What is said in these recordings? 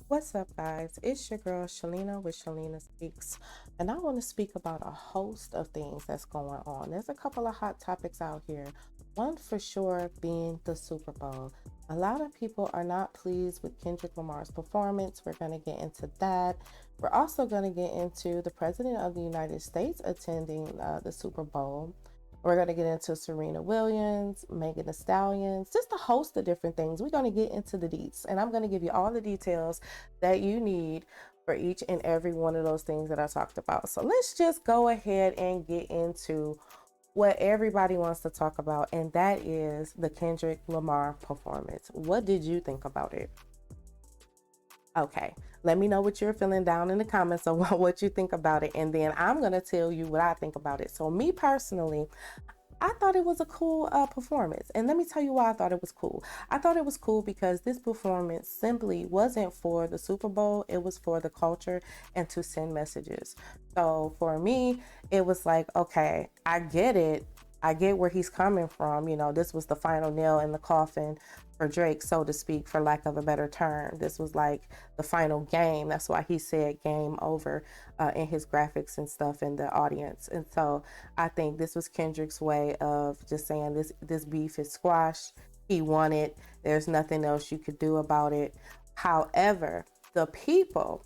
What's up, guys? It's your girl Shalina with Shalina Speaks, and I want to speak about a host of things that's going on. There's a couple of hot topics out here. One for sure being the Super Bowl. A lot of people are not pleased with Kendrick Lamar's performance. We're going to get into that. We're also going to get into the President of the United States attending the Super Bowl. We're going to get into Serena Williams, Megan Thee Stallion, just a host of different things. We're going to get into the deets, and I'm going to give you all the details that you need for each and every one of those things that I talked about. So let's just go ahead and get into what everybody wants to talk about, and that is the Kendrick Lamar performance. What did you think about it? Okay, let me know what you're feeling down in the comments of what you think about it, and then I'm going to tell you what I think about it. So me personally, I thought it was a cool performance. And let me tell you why I thought it was cool. I thought it was cool because this performance simply wasn't for the Super Bowl. It was for the culture and to send messages. So for me, it was like, okay, I get it. I get where he's coming from. You know, this was the final nail in the coffin for Drake, so to speak, for lack of a better term. This was like the final game. That's why he said game over in his graphics and stuff in the audience. And so I think this was Kendrick's way of just saying this beef is squashed. He won it. There's nothing else you could do about it. However, the people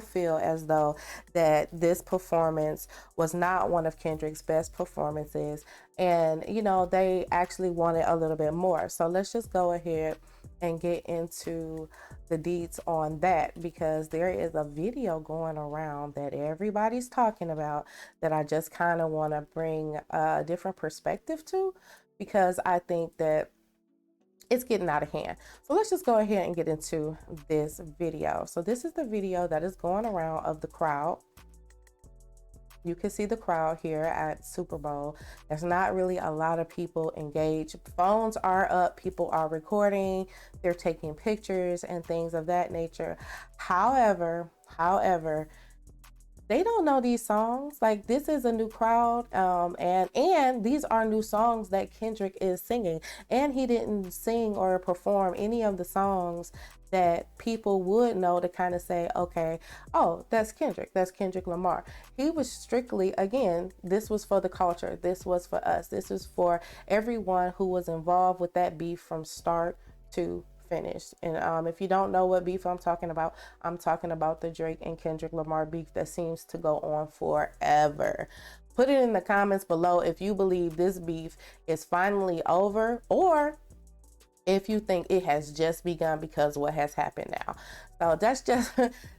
feel as though that this performance was not one of Kendrick's best performances, and you know, they actually wanted a little bit more. So let's just go ahead and get into the deets on that, because there is a video going around that everybody's talking about that I just kind of want to bring a different perspective to, because I think that it's getting out of hand. So let's just go ahead and get into this video. So this is the video that is going around of the crowd. You can see the crowd here at Super Bowl. There's not really a lot of people engaged. Phones are up, people are recording, they're taking pictures and things of that nature. However, they don't know these songs. Like, this is a new crowd, and these are new songs that Kendrick is singing, and he didn't sing or perform any of the songs that people would know to kind of say, okay, oh, that's Kendrick Lamar. He was strictly, again, this was for the culture, this was for us, this is for everyone who was involved with that beef from start to finished. And if you don't know what beef I'm talking about the Drake and Kendrick Lamar beef that seems to go on forever. Put it in the comments below if you believe this beef is finally over, or if you think it has just begun because what has happened now. So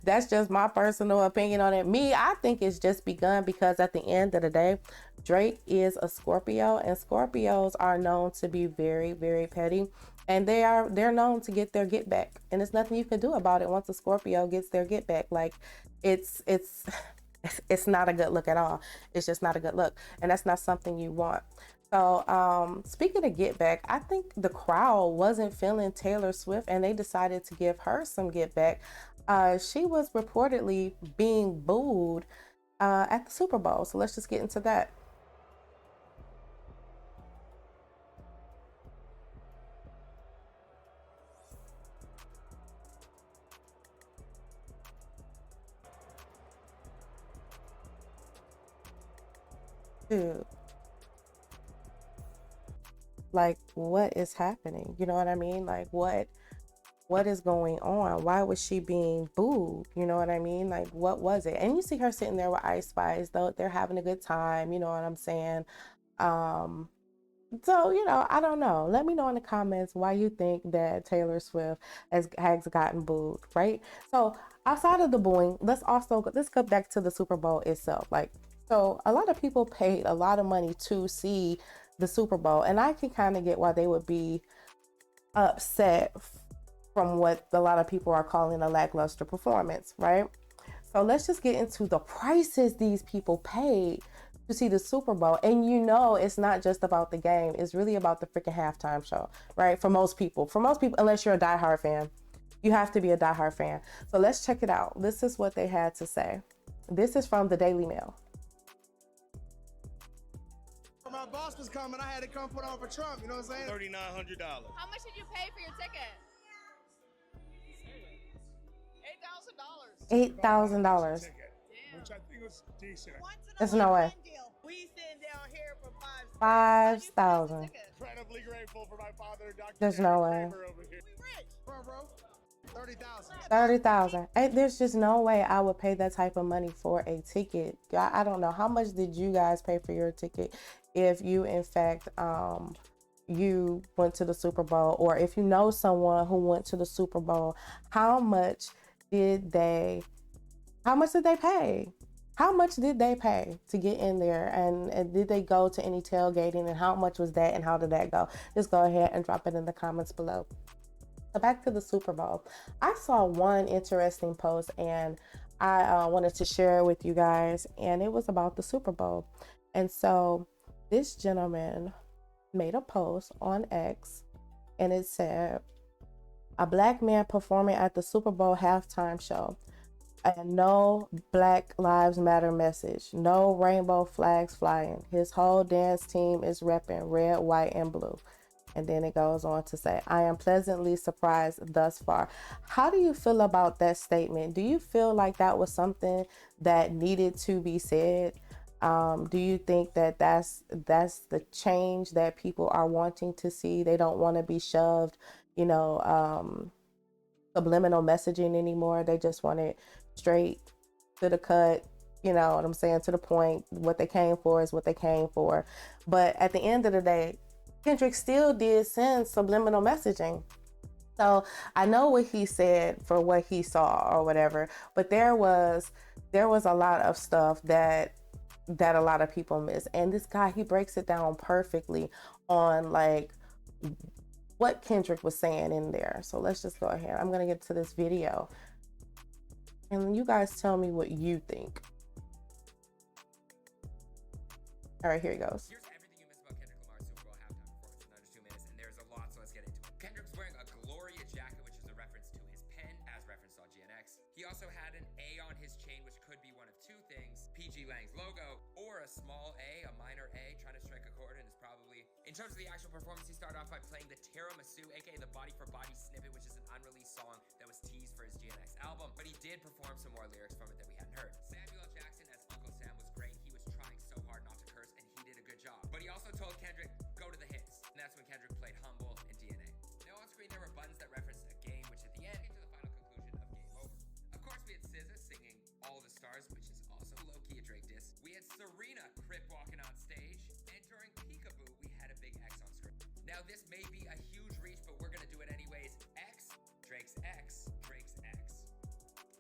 that's just my personal opinion on it. I think it's just begun, because at the end of the day, Drake is a Scorpio, and Scorpios are known to be very, very petty, and they're known to get their get back, and there's nothing you can do about it once a Scorpio gets their get back. Like, it's not a good look at all. It's just not a good look, and that's not something you want. So speaking of get back, I think the crowd wasn't feeling Taylor Swift, and they decided to give her some get back. She was reportedly being booed at the Super Bowl. So let's just get into that. Dude, like, what is happening? You know what I mean? Like, what is going on? Why was she being booed? You know what I mean? Like, what was it? And you see her sitting there with Ice Spice, though they're having a good time, you know what I'm saying? Um, so, you know, I don't know. Let me know in the comments why you think that Taylor Swift has gotten booed, right? So outside of the booing, let's go back to the Super Bowl itself. Like, so a lot of people paid a lot of money to see the Super Bowl, and I can kind of get why they would be upset from what a lot of people are calling a lackluster performance, right? So let's just get into the prices these people paid to see the Super Bowl. And you know, it's not just about the game, it's really about the freaking halftime show, right? For most people, unless you're a diehard fan, you have to be a diehard fan. So let's check it out. This is what they had to say. This is from the Daily Mail. My boss was coming, I had to come put on for Trump, you know what I'm saying? $3,900. How much did you pay for your ticket? $8,000. Which I think was decent. There's no way. We sitting down here for 5,000. Incredibly grateful for my father, Dr. There's no way. Kramer over here. We rich. Bro. 30,000. 30,000. There's just no way I would pay that type of money for a ticket. I don't know. How much did you guys pay for your ticket if you, in fact, you went to the Super Bowl, or if you know someone who went to the Super Bowl, how much did they pay? How much did they pay to get in there? And did they go to any tailgating, and how much was that, and how did that go? Just go ahead and drop it in the comments below. So back to the Super Bowl. I saw one interesting post, and I wanted to share it with you guys, and it was about the Super Bowl. And so this gentleman made a post on X, and it said, "A black man performing at the Super Bowl halftime show. And no Black Lives Matter message. No rainbow flags flying. His whole dance team is repping red, white, and blue." And then it goes on to say, "I am pleasantly surprised thus far." How do you feel about that statement? Do you feel like that was something that needed to be said? Do you think that that's the change that people are wanting to see? They don't want to be shoved, subliminal messaging anymore. They just want it straight to the cut, you know what I'm saying, to the point. What they came for is what they came for. But at the end of the day, Kendrick still did send subliminal messaging. So I know what he said for what he saw or whatever, but there was a lot of stuff that a lot of people miss. And this guy, he breaks it down perfectly on like what Kendrick was saying in there. So let's just go ahead. I'm going to get to this video, and you guys tell me what you think. All right, here he goes. Here's everything you missed about Kendrick Lamar's Super Bowl halftime performance in under 2 minutes, and there's a lot, so let's get into it. Kendrick's wearing a Gloria jacket, which is a reference to his pen, as referenced on GNX. He also had an A on his chain, which could be one of two things: PG Lang's logo, or a small A, a minor A, trying to strike a chord, and is probably... In terms of the actual performance, he started off by playing the Tiramisu, aka the Body for Body snippet, which is an unreleased song that was teased for his GNX album, but he did perform some more lyrics from it that we hadn't heard. Samuel L. Jackson as Uncle Sam was great. He was trying so hard not to curse, and he did a good job. But he also told Kendrick, go to the hits, and that's when Kendrick played Humble and DNA. Now on screen there were buttons that referenced a game, which at the end came to the final conclusion of Game Over. Of course we had SZA singing All the Stars, which is also low-key a Drake diss. We had Serena crip walking on stage, and during Peekaboo we had a big X on screen. Now this may be a huge reach, but we're gonna do it anyways. X, Drake's X, Drake's X.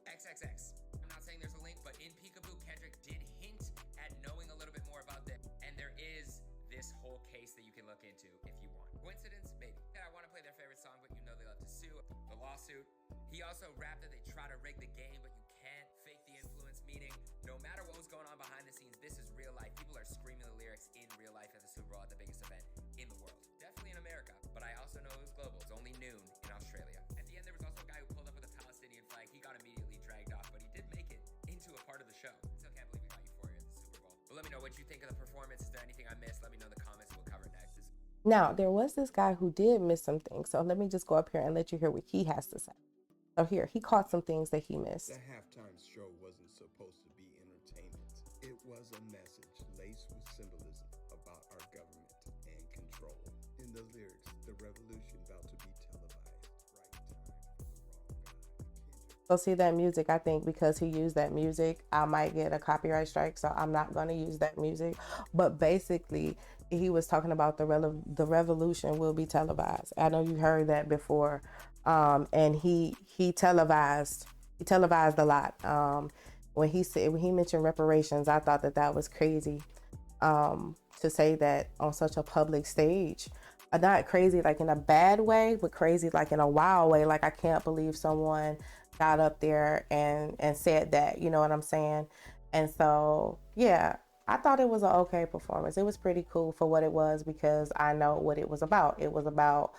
XXX. I'm not saying there's a link, but in Peekaboo, Kendrick did hint at knowing a little bit more about this, and there is this whole case that you can look into if you want. Coincidence? Maybe. And I want to play their favorite song, but you know they love to sue. The lawsuit. He also rapped that they try to rig the game, but you can't fake the influence, meaning no matter what was going on behind the scenes, this is real life. People are screaming the lyrics in real life at the Super Bowl, at the biggest event in the world. Definitely in America, but I also know it was global. It's only noon in Australia. At the end, there was also a guy who pulled up with a Palestinian flag. He got immediately dragged off, but he did make it into a part of the show. Still can't believe we got Euphoria at the Super Bowl. But let me know what you think of the performance. Is there anything I missed? Let me know in the comments. We'll cover it next. Now, there was this guy who did miss some things. So let me just go up here and let you hear what he has to say. So here, he caught some things that he missed. The halftime show wasn't supposed to be entertainment. It was a message laced with symbolism about our government and control. In the lyrics, the revolution about to be televised. Right time for the wrong guy. So see that music, I think because he used that music, I might get a copyright strike. So I'm not going to use that music. But basically, he was talking about the revolution will be televised. I know you heard that before. And he televised a lot. When he mentioned reparations, I thought that was crazy, to say that on such a public stage. Not crazy like in a bad way, but crazy like in a wild way. Like, I can't believe someone got up there and said that, you know what I'm saying? And so, yeah, I thought it was an okay performance. It was pretty cool for what it was, because I know what it was about. It was about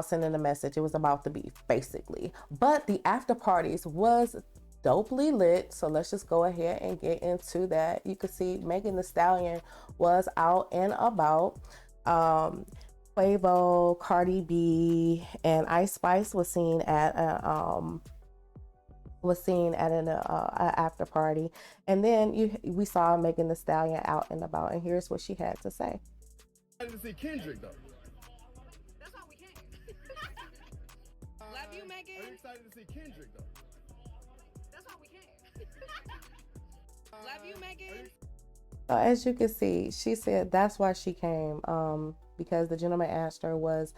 sending a message. It was about the beef, basically. But the after parties was dopely lit. So let's just go ahead and get into that. You could see Megan Thee Stallion was out and about. Quavo, Cardi B, and Ice Spice was seen at was seen at an after party. And then we saw Megan Thee Stallion out and about, and here's what she had to say. Excited to see Kendrick though. That's why we came. Love you, Megan. Are you excited to see Kendrick though? That's why we came. Love you, Megan. So as you can see, she said that's why she came, because the gentleman asked her was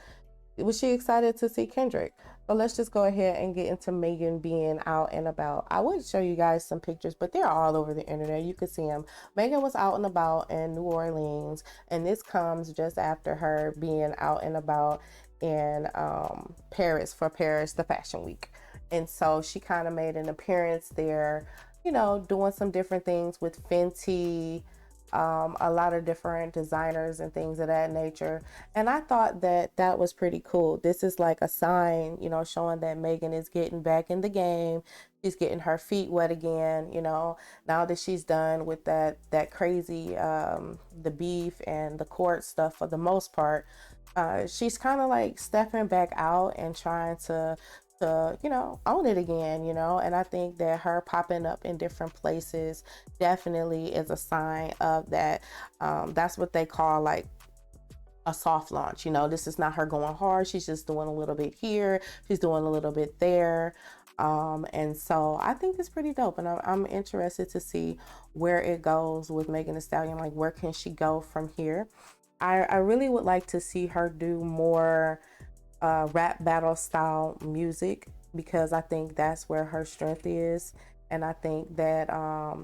she excited to see Kendrick. But let's just go ahead and get into Megan being out and about. I would show you guys some pictures, but they're all over the internet. You can see them. Megan was out and about in New Orleans, and this comes just after her being out and about in Paris for Paris the Fashion Week. And so she kind of made an appearance there, you know, doing some different things with Fenty, a lot of different designers and things of that nature. And I thought that that was pretty cool. This is like a sign, you know, showing that Megan is getting back in the game. She's getting her feet wet again, you know, now that she's done with that crazy, the beef and the court stuff for the most part. She's kind of like stepping back out and trying to you know, own it again, you know. And I think that her popping up in different places definitely is a sign of that. That's what they call like a soft launch, you know. This is not her going hard. She's just doing a little bit here, she's doing a little bit there. And so I think it's pretty dope, and I'm interested to see where it goes with Megan Thee Stallion. Like, where can she go from here? I really would like to see her do more rap battle style music, because I think that's where her strength is. And I think that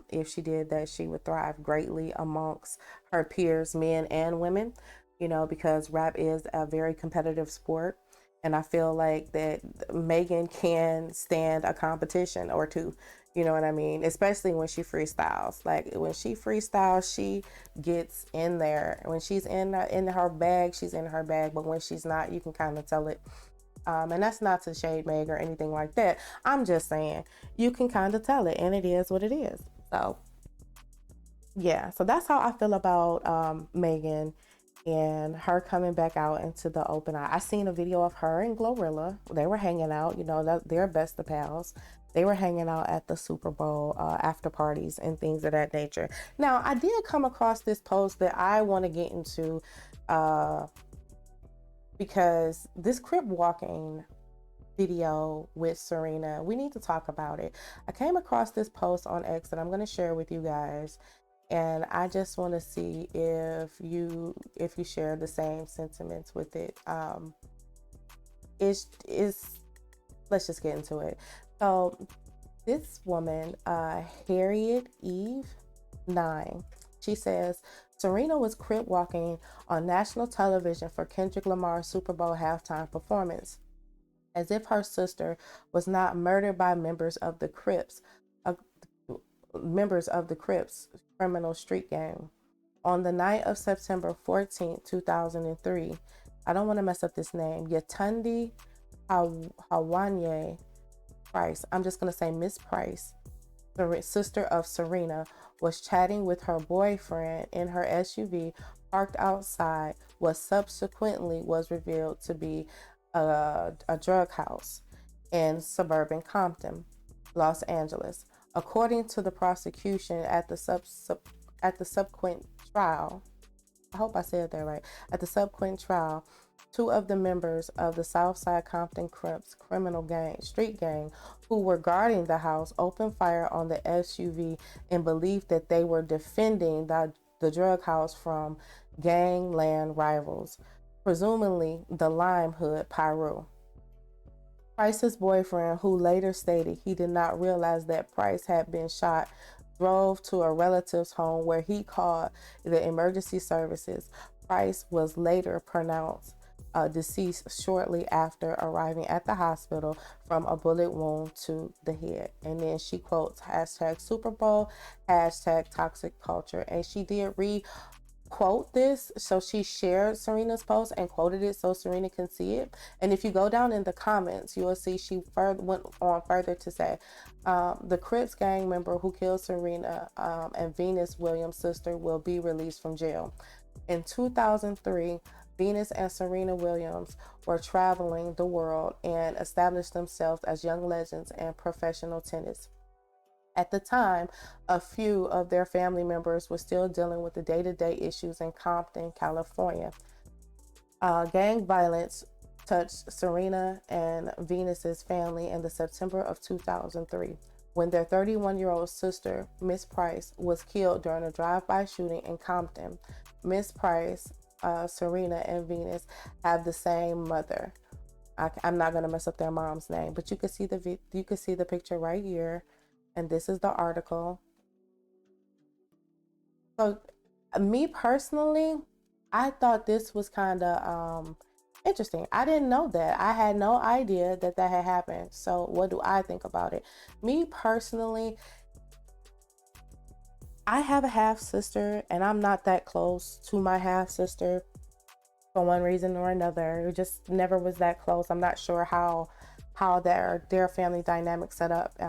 if she did that, she would thrive greatly amongst her peers, men and women, you know, because rap is a very competitive sport. And I feel like that Megan can stand a competition or two. You know what I mean? Especially when she freestyles. Like, when she freestyles, she gets in there. When she's in her bag, she's in her bag. But when she's not, you can kind of tell it. And that's not to shade Meg or anything like that. I'm just saying, you can kind of tell it, and it is what it is. So, yeah. So that's how I feel about Megan and her coming back out into the open eye. I seen a video of her and Glorilla. They were hanging out, you know, they're best of pals. They were hanging out at the Super Bowl after parties and things of that nature. Now, I did come across this post that I want to get into because this crip walking video with Serena, we need to talk about it. I came across this post on X that I'm going to share with you guys. And I just want to see if you share the same sentiments with it. Let's just get into it. So this woman, Harriet Eve 9, she says Serena was crip walking on national television for Kendrick Lamar's Super Bowl halftime performance, as if her sister was not murdered by members of the Crips criminal street gang. On the night of September 14th, 2003, I don't want to mess up this name, Yetunde Hawanye Price, I'm just going to say Miss Price, the sister of Serena, was chatting with her boyfriend in her SUV parked outside what subsequently was revealed to be a drug house in suburban Compton, Los Angeles. According to the prosecution at the subsequent trial, I hope I said that right. At the subsequent trial, two of the members of the Southside Compton Crips street gang, who were guarding the house, opened fire on the SUV in belief that they were defending the drug house from gangland rivals, presumably the Lime Hood Pyru. Price's boyfriend, who later stated he did not realize that Price had been shot, drove to a relative's home where he called the emergency services. Price was later pronounced deceased shortly after arriving at the hospital from a bullet wound to the head. And then she quotes #Super Bowl, #toxic culture. And she did quote this, so she shared Serena's post and quoted it so Serena can see it. And if you go down in the comments, you will see she went on further to say the Crips gang member who killed Serena and Venus Williams' sister will be released from jail. In 2003, Venus and Serena Williams were traveling the world and established themselves as young legends in professional tennis. At the time, a few of their family members were still dealing with the day-to-day issues in Compton, California. Gang violence touched Serena and Venus's family in the September of 2003 when their 31-year-old sister, Miss Price, was killed during a drive-by shooting in Compton. Miss Price, Serena, and Venus have the same mother. I'm not gonna mess up their mom's name, but you can see the picture right here, and this is the article. So, me personally, I thought this was kind of interesting. I didn't know that. I had no idea that that had happened. So, what do I think about it? Me personally, I have a half sister, and I'm not that close to my half sister for one reason or another. It just never was that close. I'm not sure how their family dynamic set up.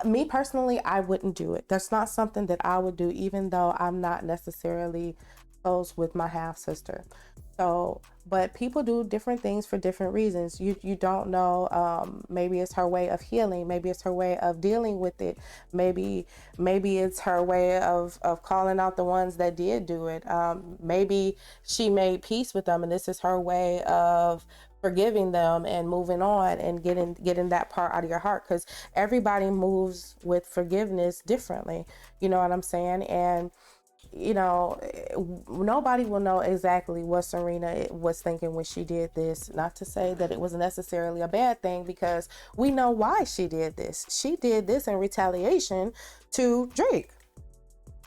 Me personally, I wouldn't do it. That's not something that I would do, even though I'm not necessarily close with my half sister. So, but people do different things for different reasons. You don't know. Maybe it's her way of healing. Maybe it's her way of dealing with it. Maybe it's her way of calling out the ones that did do it. Maybe she made peace with them, and this is her way of forgiving them and moving on and getting that part out of your heart, because everybody moves with forgiveness differently. You know what I'm saying? And nobody will know exactly what Serena was thinking when she did this. Not to say that it was necessarily a bad thing, because we know why she did this. She did this in retaliation to Drake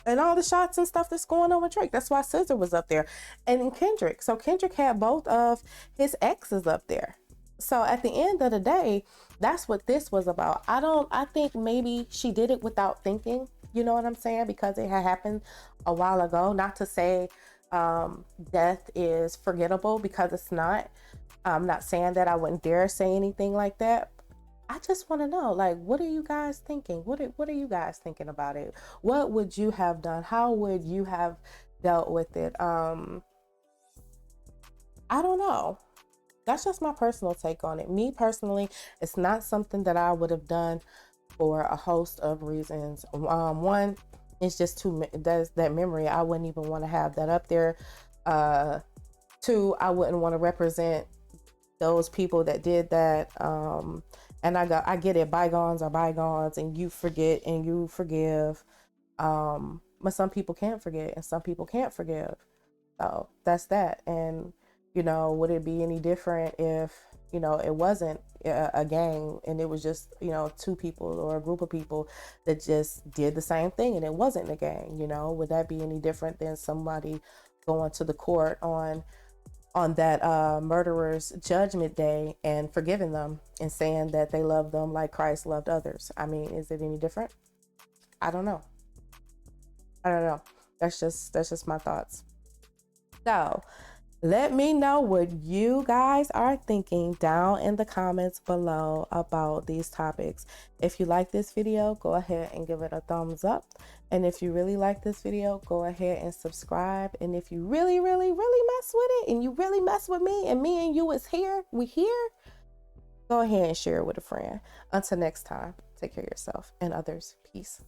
and all the shots and stuff that's going on with Drake. That's why Scissor was up there. And then Kendrick. So Kendrick had both of his exes up there. So at the end of the day, that's what this was about. I think maybe she did it without thinking, you know what I'm saying? Because it had happened a while ago. Not to say death is forgettable, because it's not. I'm not saying that. I wouldn't dare say anything like that. I just want to know, like, what are you guys thinking? What are you guys thinking about it? What would you have done? How would you have dealt with it? I don't know. That's just my personal take on it. Me personally, it's not something that I would have done for a host of reasons. One, it's just that memory. I wouldn't even want to have that up there. Two, I wouldn't want to represent those people that did that. And I get it. Bygones are bygones, and you forget and you forgive. But some people can't forget, and some people can't forgive. So that's that. And would it be any different if it wasn't a gang and it was just two people or a group of people that just did the same thing and it wasn't a gang? Would that be any different than somebody going to the court on that murderer's judgment day and forgiving them and saying that they love them like Christ loved others? I mean, is it any different? I don't know. That's just my thoughts. So let me know what you guys are thinking down in the comments below about these topics. If you like this video, go ahead and give it a thumbs up. And if you really like this video, go ahead and subscribe. And if you really, really, really mess with it, and you really mess with me, and me and you is here, go ahead and share it with a friend. Until next time, take care of yourself and others. Peace.